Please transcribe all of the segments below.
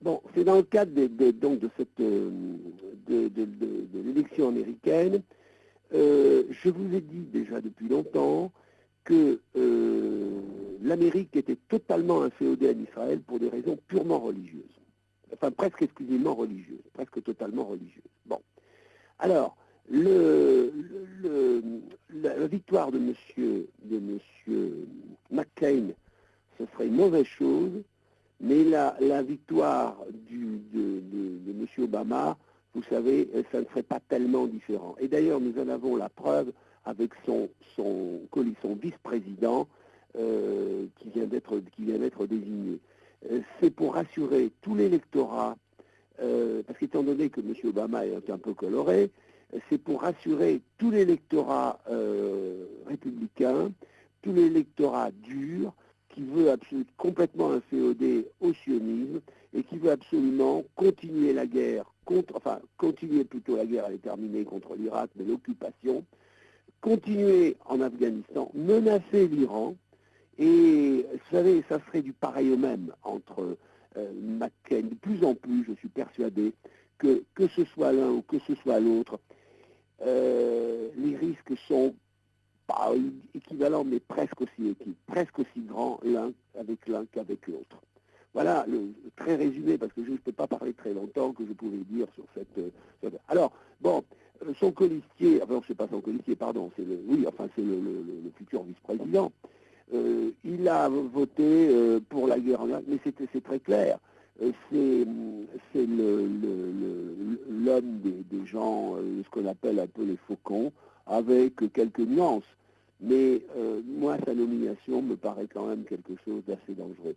Bon, c'est dans le cadre donc de cette de l'élection américaine. Je vous ai dit déjà depuis longtemps que l'Amérique était totalement inféodée à Israël pour des raisons purement religieuses. Enfin, presque exclusivement religieuses, presque totalement religieuses. Bon. Alors, la victoire de monsieur McCain, ce serait une mauvaise chose, mais la victoire de M. Obama, vous savez, ça ne serait pas tellement différent. Et d'ailleurs, nous en avons la preuve avec son vice-président qui vient d'être désigné. C'est pour rassurer tout l'électorat, parce qu'étant donné que M. Obama est un peu coloré, c'est pour rassurer tout l'électorat républicain, tout l'électorat dur, qui veut complètement inféoder au sionisme et qui veut absolument continuer la guerre, continuer plutôt la guerre, elle est terminée contre l'Irak, mais l'occupation, continuer en Afghanistan, menacer l'Iran, et vous savez, ça serait du pareil au même entre McCain. De plus en plus, je suis persuadé que ce soit l'un ou que ce soit l'autre, les risques sont pas équivalents, mais presque aussi grands l'un qu'avec l'autre. Voilà, très résumé, parce que je ne peux pas parler très longtemps, que je pouvais dire sur cette... Alors, bon, son colistier, enfin, c'est pas son colistier, pardon, c'est le futur vice-président, il a voté pour la guerre en Irak, mais c'est très clair. C'est l'homme des gens, ce qu'on appelle un peu les faucons, avec quelques nuances. Mais moi, sa nomination me paraît quand même quelque chose d'assez dangereux.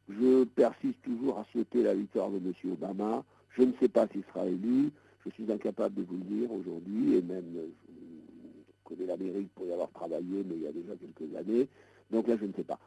Je persiste toujours à souhaiter la victoire de M. Obama. Je ne sais pas s'il sera élu. Je suis incapable de vous le dire aujourd'hui, et même je connais l'Amérique pour y avoir travaillé, mais il y a déjà quelques années. Donc là, je ne sais pas.